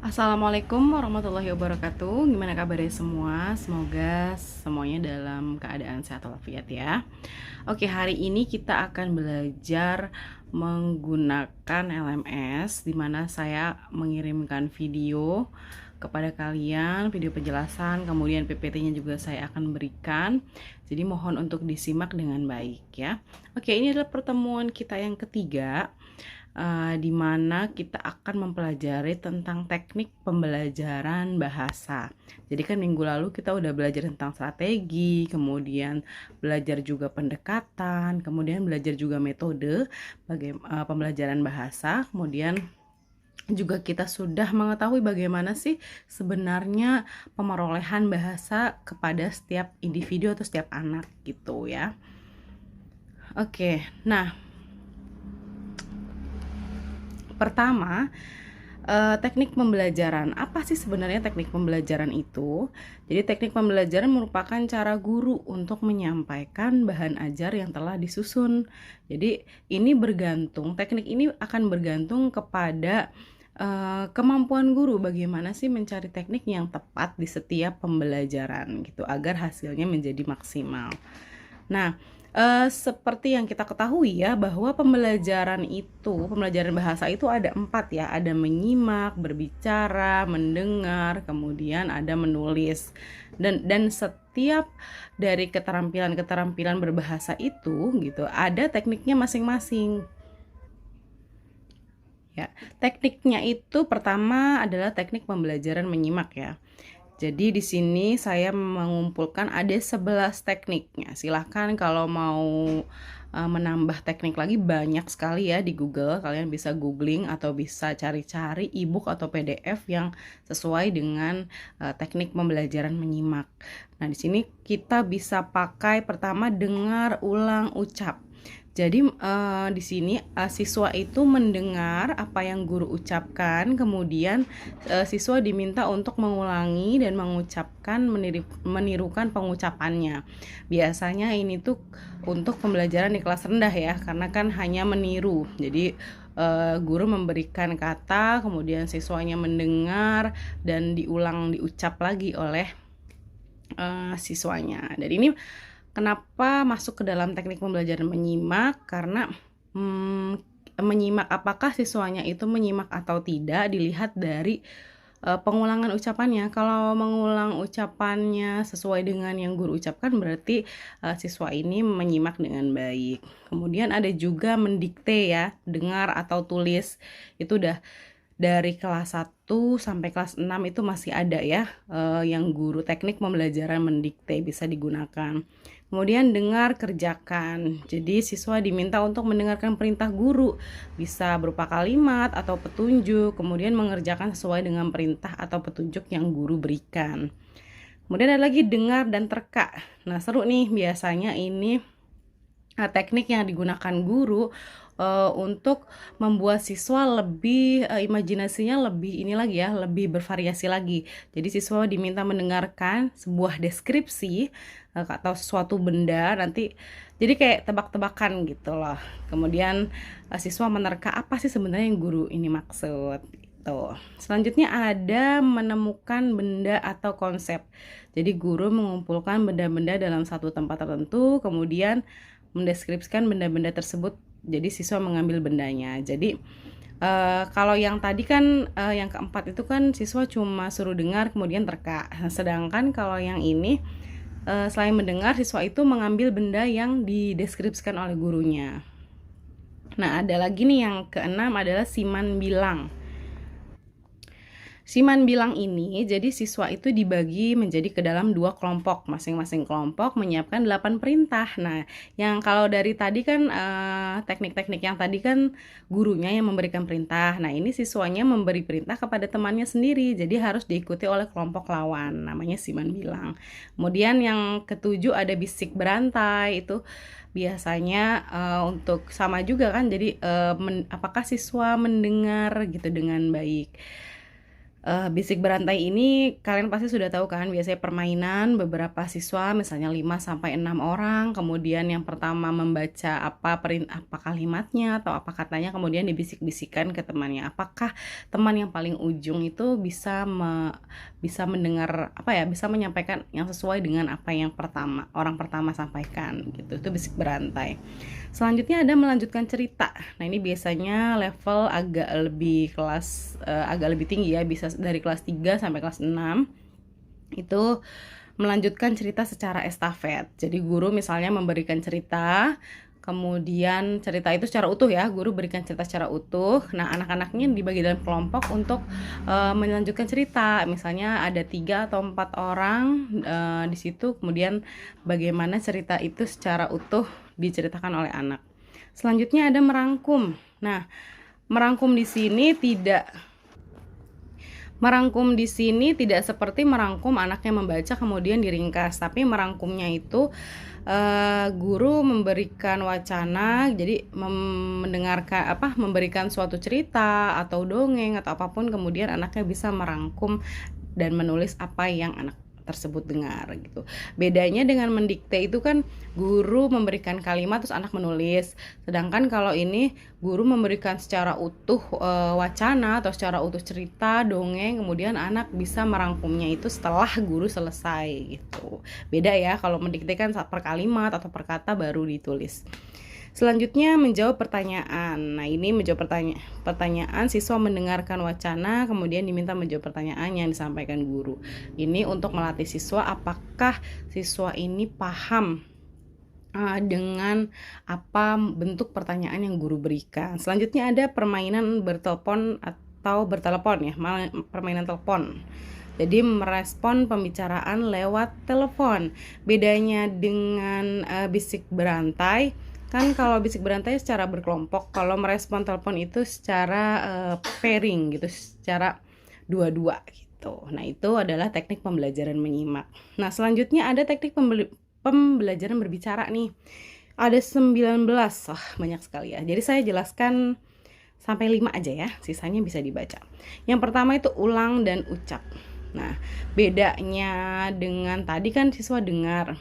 Assalamualaikum warahmatullahi wabarakatuh. Gimana kabarnya semua? Semoga semuanya dalam keadaan sehat walafiat ya. Oke, hari ini kita akan belajar menggunakan LMS, di mana saya mengirimkan video kepada kalian, video penjelasan, kemudian PPT-nya juga saya akan berikan. Jadi mohon untuk disimak dengan baik ya. Oke, ini adalah pertemuan kita yang ketiga, di mana kita akan mempelajari tentang teknik pembelajaran bahasa. Jadi kan minggu lalu kita udah belajar tentang strategi, kemudian belajar juga pendekatan, kemudian belajar juga metode pembelajaran bahasa, kemudian juga kita sudah mengetahui bagaimana sih sebenarnya pemerolehan bahasa kepada setiap individu atau setiap anak gitu ya. Oke, nah pertama, teknik pembelajaran. Apa sih sebenarnya teknik pembelajaran itu? Jadi teknik pembelajaran merupakan cara guru untuk menyampaikan bahan ajar yang telah disusun. Jadi teknik ini akan bergantung kepada kemampuan guru, bagaimana sih mencari teknik yang tepat di setiap pembelajaran gitu agar hasilnya menjadi maksimal. Nah, seperti yang kita ketahui ya, bahwa pembelajaran bahasa itu ada 4 ya, ada menyimak, berbicara, mendengar, kemudian ada menulis. Dan setiap dari keterampilan-keterampilan berbahasa itu gitu, ada tekniknya masing-masing. Ya, tekniknya itu pertama adalah teknik pembelajaran menyimak ya. Jadi di sini saya mengumpulkan ada 11 tekniknya. Silahkan kalau mau menambah teknik lagi, banyak sekali ya di Google. Kalian bisa googling atau bisa cari-cari ebook atau PDF yang sesuai dengan teknik pembelajaran menyimak. Nah, di sini kita bisa pakai pertama dengar, ulang, ucap. Jadi di sini siswa itu mendengar apa yang guru ucapkan, kemudian siswa diminta untuk mengulangi dan mengucapkan, menirukan pengucapannya. Biasanya ini tuh untuk pembelajaran di kelas rendah ya, karena kan hanya meniru. Jadi guru memberikan kata, kemudian siswanya mendengar dan diucap lagi oleh siswanya. Dan ini kenapa masuk ke dalam teknik pembelajaran menyimak? Karena menyimak apakah siswanya itu menyimak atau tidak dilihat dari pengulangan ucapannya. Kalau mengulang ucapannya sesuai dengan yang guru ucapkan, berarti siswa ini menyimak dengan baik. Kemudian ada juga mendikte ya, dengar atau tulis. Itu udah dari kelas 1 sampai kelas 6 itu masih ada ya, yang guru teknik pembelajaran mendikte bisa digunakan. Kemudian dengar, kerjakan. Jadi siswa diminta untuk mendengarkan perintah guru, bisa berupa kalimat atau petunjuk, kemudian mengerjakan sesuai dengan perintah atau petunjuk yang guru berikan. Kemudian ada lagi dengar dan terka. Nah, seru nih, biasanya ini teknik yang digunakan guru untuk membuat siswa lebih imajinasinya lebih bervariasi lagi. Jadi siswa diminta mendengarkan sebuah deskripsi atau suatu benda, nanti jadi kayak tebak-tebakan gitu loh. Kemudian siswa menerka apa sih sebenarnya yang guru ini maksud. Selanjutnya ada menemukan benda atau konsep. Jadi guru mengumpulkan benda-benda dalam satu tempat tertentu, kemudian mendeskripsikan benda-benda tersebut. Jadi siswa mengambil bendanya. Jadi kalau yang tadi kan yang keempat itu kan siswa cuma suruh dengar kemudian terka. Sedangkan kalau yang ini selain mendengar, siswa itu mengambil benda yang dideskripsikan oleh gurunya. Nah, ada lagi nih yang keenam adalah siman bilang. Siman bilang ini, jadi siswa itu dibagi menjadi ke dalam 2 kelompok. Masing-masing kelompok menyiapkan 8 perintah. Nah, yang kalau dari tadi kan teknik-teknik yang tadi kan gurunya yang memberikan perintah. Nah, ini siswanya memberi perintah kepada temannya sendiri. Jadi harus diikuti oleh kelompok lawan. Namanya siman bilang. Kemudian yang ketujuh ada bisik berantai. Itu biasanya untuk sama juga kan. Jadi apakah siswa mendengar gitu dengan baik. Bisik berantai ini kalian pasti sudah tahu kan, biasanya permainan beberapa siswa misalnya 5 sampai 6 orang, kemudian yang pertama membaca apa kalimatnya atau apa katanya, kemudian dibisik-bisikan ke temannya. Apakah teman yang paling ujung itu bisa mendengar bisa menyampaikan yang sesuai dengan apa yang orang pertama sampaikan gitu. Itu bisik berantai. Selanjutnya ada melanjutkan cerita. Nah, ini biasanya level agak lebih tinggi ya, bisa dari kelas 3 sampai kelas 6. Itu melanjutkan cerita secara estafet. Jadi guru misalnya memberikan cerita, kemudian cerita itu secara utuh ya, guru berikan cerita secara utuh. Nah, anak-anaknya dibagi dalam kelompok untuk melanjutkan cerita. Misalnya ada 3 atau 4 orang di situ, kemudian bagaimana cerita itu secara utuh diceritakan oleh anak. Selanjutnya ada merangkum. Nah, merangkum di sini tidak seperti merangkum anaknya membaca kemudian diringkas, tapi merangkumnya itu guru memberikan wacana, jadi memberikan suatu cerita atau dongeng atau apapun, kemudian anaknya bisa merangkum dan menulis apa yang anak tersebut dengar gitu. Bedanya dengan mendikte itu kan guru memberikan kalimat terus anak menulis. Sedangkan kalau ini guru memberikan secara utuh wacana atau secara utuh cerita, dongeng, kemudian anak bisa merangkumnya itu setelah guru selesai gitu. Beda ya, kalau mendikte kan per kalimat atau per kata baru ditulis. Selanjutnya menjawab pertanyaan. Nah, ini menjawab pertanyaan, siswa mendengarkan wacana, kemudian diminta menjawab pertanyaan yang disampaikan guru. Ini untuk melatih siswa apakah siswa ini paham dengan apa bentuk pertanyaan yang guru berikan. Selanjutnya ada permainan bertelepon atau bertelepon ya, permainan telepon. Jadi merespon pembicaraan lewat telepon. Bedanya dengan bisik berantai, kan kalau bisik berantai secara berkelompok, kalau merespon telepon itu secara pairing gitu, secara dua-dua gitu. Nah, itu adalah teknik pembelajaran menyimak. Nah, selanjutnya ada teknik pembelajaran berbicara nih. Ada 19, banyak sekali ya. Jadi saya jelaskan sampai 5 aja ya, sisanya bisa dibaca. Yang pertama itu ulang dan ucap. Nah, bedanya dengan tadi kan siswa dengar,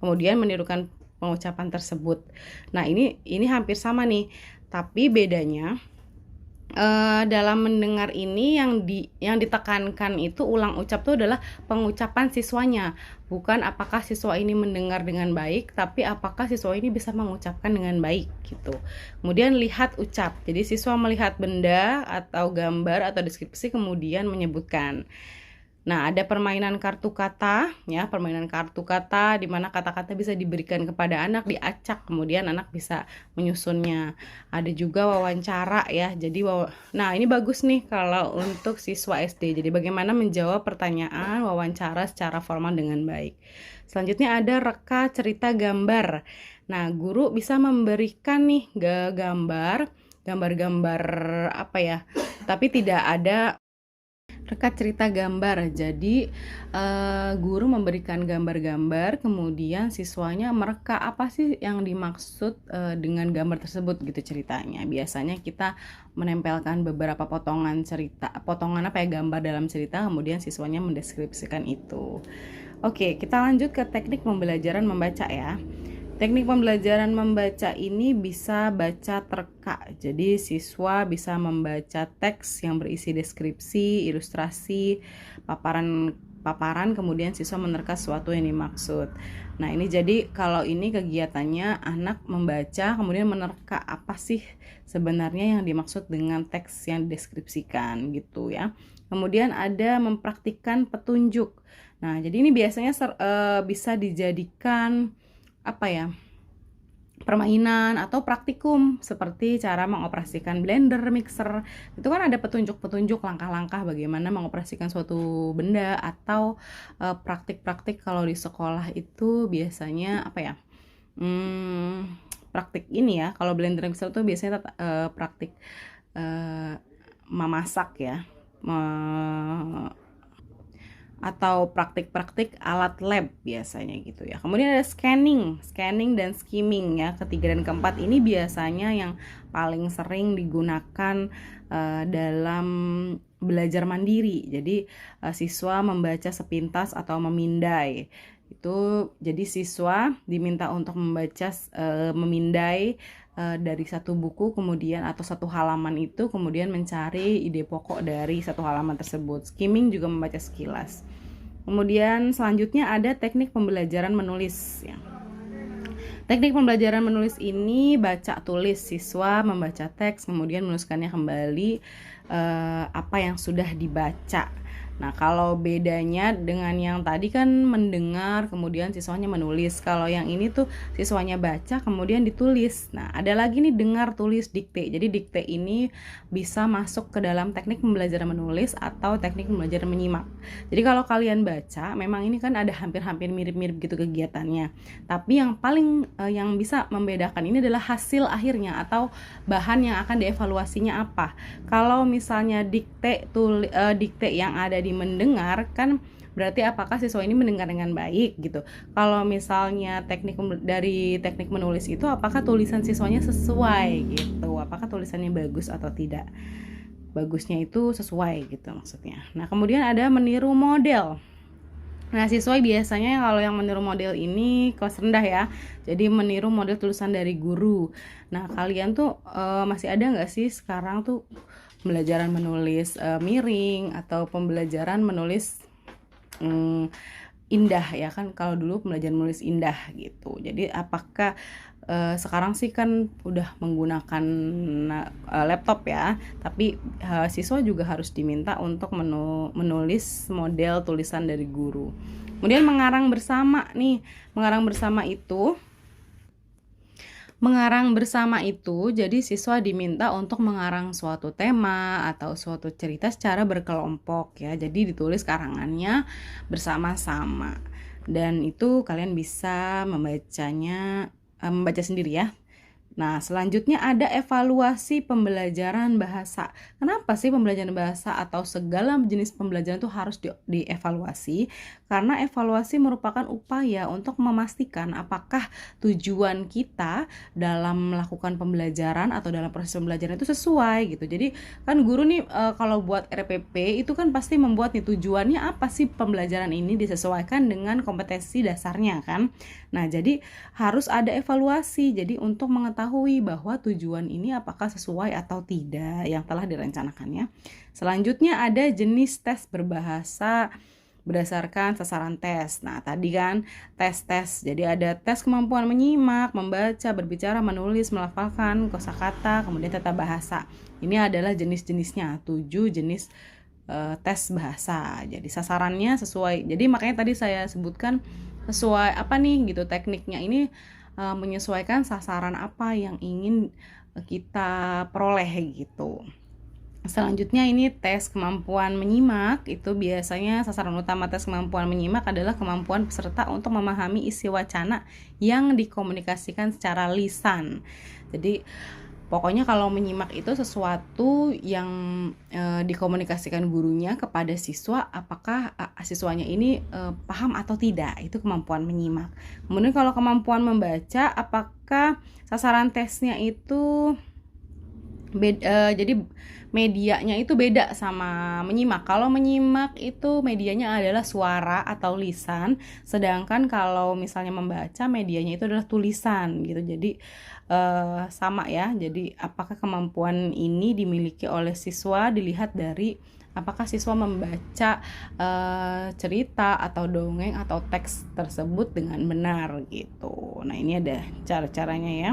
kemudian menirukan pengucapan tersebut. Nah, ini hampir sama nih, tapi bedanya dalam mendengar ini yang ditekankan itu ulang ucap itu adalah pengucapan siswanya, bukan apakah siswa ini mendengar dengan baik, tapi apakah siswa ini bisa mengucapkan dengan baik gitu. Kemudian lihat ucap. Jadi siswa melihat benda atau gambar atau deskripsi kemudian menyebutkan. Nah, ada permainan kartu kata ya, di mana kata-kata bisa diberikan kepada anak, diacak, kemudian anak bisa menyusunnya. Ada juga wawancara ya. Jadi nah, ini bagus nih kalau untuk siswa SD. Jadi bagaimana menjawab pertanyaan wawancara secara formal dengan baik. Selanjutnya ada reka cerita gambar. Nah, guru bisa memberikan nih gambar-gambar apa ya? Tapi tidak ada reka cerita gambar. Jadi guru memberikan gambar-gambar, kemudian siswanya mereka apa sih yang dimaksud dengan gambar tersebut gitu ceritanya. Biasanya kita menempelkan beberapa potongan gambar dalam cerita, kemudian siswanya mendeskripsikan itu. Oke, kita lanjut ke teknik pembelajaran membaca ya. Teknik pembelajaran membaca ini bisa baca terka. Jadi siswa bisa membaca teks yang berisi deskripsi, ilustrasi, paparan, kemudian siswa menerka sesuatu yang dimaksud. Nah, ini jadi kalau ini kegiatannya anak membaca kemudian menerka apa sih sebenarnya yang dimaksud dengan teks yang dideskripsikan gitu ya. Kemudian ada mempraktikkan petunjuk. Nah, jadi ini biasanya bisa dijadikan permainan atau praktikum seperti cara mengoperasikan blender, mixer. Itu kan ada petunjuk-petunjuk langkah-langkah bagaimana mengoperasikan suatu benda, atau praktik-praktik kalau di sekolah itu biasanya praktik ini ya. Kalau blender, mixer itu biasanya praktik memasak ya, atau praktik-praktik alat lab biasanya gitu ya. Kemudian ada scanning dan skimming ya. Ketiga dan keempat ini biasanya yang paling sering digunakan dalam belajar mandiri. Jadi siswa membaca sepintas atau memindai. Itu jadi siswa diminta untuk membaca memindai dari satu buku kemudian atau satu halaman itu, kemudian mencari ide pokok dari satu halaman tersebut. Skimming juga membaca sekilas. Kemudian selanjutnya ada teknik pembelajaran menulis ya. Teknik pembelajaran menulis ini baca tulis, siswa membaca teks kemudian menuliskannya kembali apa yang sudah dibaca. Nah, kalau bedanya dengan yang tadi kan mendengar kemudian siswanya menulis. Kalau yang ini tuh siswanya baca kemudian ditulis. Nah, ada lagi nih dengar tulis dikte. Jadi dikte ini bisa masuk ke dalam teknik pembelajaran menulis atau teknik pembelajaran menyimak. Jadi kalau kalian baca, memang ini kan ada hampir-hampir mirip-mirip gitu kegiatannya. Tapi yang paling yang bisa membedakan ini adalah hasil akhirnya atau bahan yang akan dievaluasinya apa. Kalau misalnya dikte yang ada di mendengar kan berarti apakah siswa ini mendengar dengan baik gitu. Kalau misalnya dari teknik menulis itu apakah tulisan siswanya sesuai gitu. Apakah tulisannya bagus atau tidak. Bagusnya itu sesuai gitu maksudnya. Nah, kemudian ada meniru model. Nah, siswa biasanya kalau yang meniru model ini kelas rendah ya. Jadi meniru model tulisan dari guru. Nah, kalian tuh masih ada nggak sih sekarang tuh pembelajaran menulis miring atau pembelajaran menulis indah ya kan? Kalau dulu pembelajaran menulis indah gitu. Jadi apakah sekarang sih kan udah menggunakan laptop ya, tapi siswa juga harus diminta untuk menulis model tulisan dari guru. Kemudian mengarang bersama nih, mengarang bersama itu jadi siswa diminta untuk mengarang suatu tema atau suatu cerita secara berkelompok ya. Jadi ditulis karangannya bersama-sama. Dan itu kalian bisa membaca sendiri ya. Nah, selanjutnya ada evaluasi pembelajaran bahasa. Kenapa sih pembelajaran bahasa atau segala jenis pembelajaran itu harus dievaluasi? Karena evaluasi merupakan upaya untuk memastikan apakah tujuan kita dalam melakukan pembelajaran atau dalam proses pembelajaran itu sesuai gitu. Jadi kan guru nih kalau buat RPP itu kan pasti membuat nih tujuannya apa sih pembelajaran ini disesuaikan dengan kompetensi dasarnya kan. Nah, jadi harus ada evaluasi. Jadi untuk mengetahui bahwa tujuan ini apakah sesuai atau tidak yang telah direncanakannya. Selanjutnya ada jenis tes berbahasa berdasarkan sasaran tes. Nah, tadi kan tes-tes. Jadi ada tes kemampuan menyimak, membaca, berbicara, menulis, melafalkan, kosakata, kemudian tata bahasa. Ini adalah jenis-jenisnya, 7 jenis tes bahasa. Jadi sasarannya sesuai. Jadi makanya tadi saya sebutkan sesuai apa nih gitu tekniknya ini menyesuaikan sasaran apa yang ingin kita peroleh gitu. Selanjutnya ini tes kemampuan menyimak. Itu biasanya sasaran utama tes kemampuan menyimak adalah kemampuan peserta untuk memahami isi wacana yang dikomunikasikan secara lisan. Jadi pokoknya kalau menyimak itu sesuatu yang dikomunikasikan gurunya kepada siswa, apakah siswanya ini paham atau tidak, itu kemampuan menyimak. Kemudian kalau kemampuan membaca, apakah sasaran tesnya itu jadi medianya itu beda sama menyimak. Kalau menyimak itu medianya adalah suara atau lisan, sedangkan kalau misalnya membaca medianya itu adalah tulisan gitu. Jadi sama ya. Jadi apakah kemampuan ini dimiliki oleh siswa dilihat dari apakah siswa membaca cerita atau dongeng atau teks tersebut dengan benar gitu. Nah, ini ada cara-caranya ya,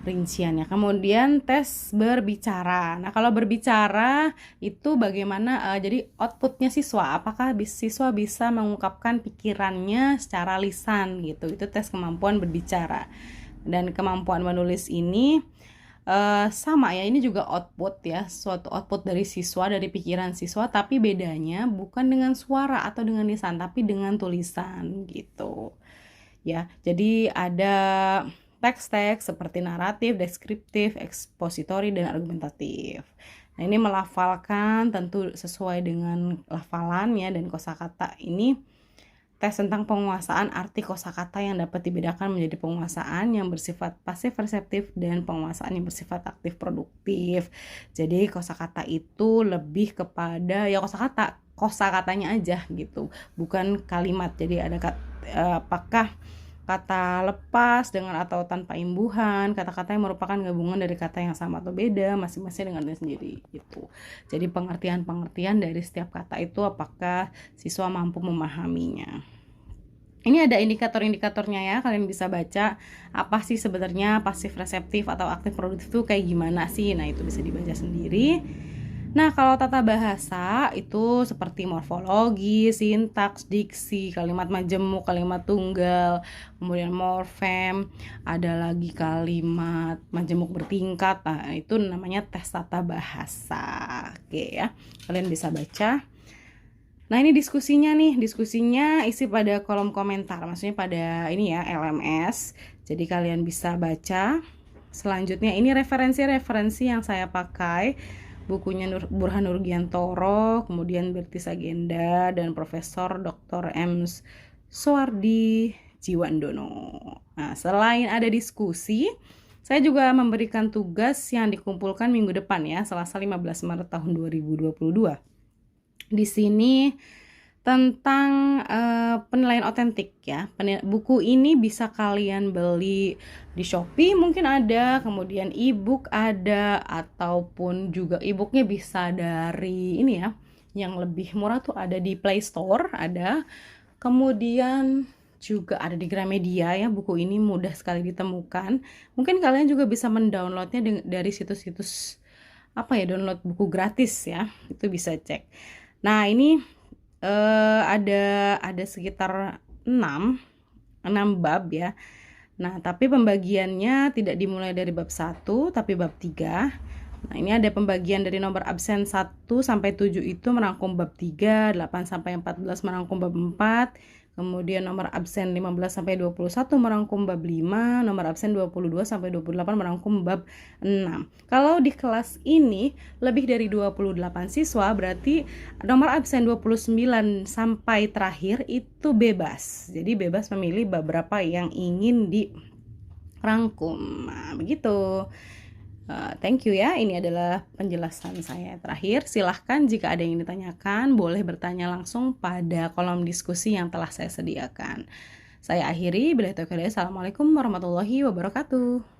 rinciannya. Kemudian tes berbicara. Nah, kalau berbicara itu bagaimana jadi outputnya siswa, apakah siswa bisa mengungkapkan pikirannya secara lisan gitu. Itu tes kemampuan berbicara. Dan kemampuan menulis ini sama ya, ini juga output ya, suatu output dari siswa, dari pikiran siswa, tapi bedanya bukan dengan suara atau dengan lisan, tapi dengan tulisan gitu ya. Jadi ada teks-teks seperti naratif, deskriptif, ekspositori, dan argumentatif. Nah, ini melafalkan tentu sesuai dengan lafalannya dan kosakata ini tes tentang penguasaan arti kosakata yang dapat dibedakan menjadi penguasaan yang bersifat pasif reseptif dan penguasaan yang bersifat aktif produktif. Jadi kosakata itu lebih kepada ya kosakatanya aja gitu, bukan kalimat. Jadi ada apakah kata lepas dengan atau tanpa imbuhan, kata-kata yang merupakan gabungan dari kata yang sama atau beda, masing-masing dengan diri sendiri gitu. Jadi pengertian-pengertian dari setiap kata itu apakah siswa mampu memahaminya. Ini ada indikator-indikatornya ya, kalian bisa baca apa sih sebenarnya pasif reseptif atau aktif produktif itu kayak gimana sih. Nah, itu bisa dibaca sendiri. Nah, kalau tata bahasa itu seperti morfologi, sintaks, diksi, kalimat majemuk, kalimat tunggal, kemudian morfem, ada lagi kalimat majemuk bertingkat. Nah, itu namanya tes tata bahasa. Oke ya, kalian bisa baca. Nah, ini diskusinya isi pada kolom komentar, maksudnya pada ini ya, LMS. Jadi kalian bisa baca. Selanjutnya ini referensi-referensi yang saya pakai. Bukunya Burhan Nurgiantoro, kemudian Bertis Agenda, dan Profesor Dr. M. Soeardi Jiwandono. Nah, selain ada diskusi, saya juga memberikan tugas yang dikumpulkan minggu depan ya, Selasa 15 Maret tahun 2022. Di sini tentang penilaian otentik ya. Buku ini bisa kalian beli di Shopee mungkin ada, kemudian e-book ada, ataupun juga e-booknya bisa dari ini ya, yang lebih murah tuh ada di Play Store ada, kemudian juga ada di Gramedia ya. Buku ini mudah sekali ditemukan. Mungkin kalian juga bisa mendownloadnya dari situs-situs download buku gratis ya, itu bisa cek. Nah, ini ada sekitar 6 bab ya. Nah, tapi pembagiannya tidak dimulai dari bab 1 tapi bab 3. Nah, ini ada pembagian dari nomor absen 1 sampai 7 itu merangkum bab 3, 8 sampai 14 merangkum bab 4. Kemudian nomor absen 15 sampai 21 merangkum bab 5, nomor absen 22 sampai 28 merangkum bab 6. Kalau di kelas ini lebih dari 28 siswa, berarti nomor absen 29 sampai terakhir itu bebas. Jadi bebas memilih bab berapa yang ingin dirangkum. Nah, begitu. Thank you ya, ini adalah penjelasan saya terakhir. Silahkan jika ada yang ditanyakan, boleh bertanya langsung pada kolom diskusi yang telah saya sediakan. Saya akhiri, Assalamualaikum warahmatullahi wabarakatuh.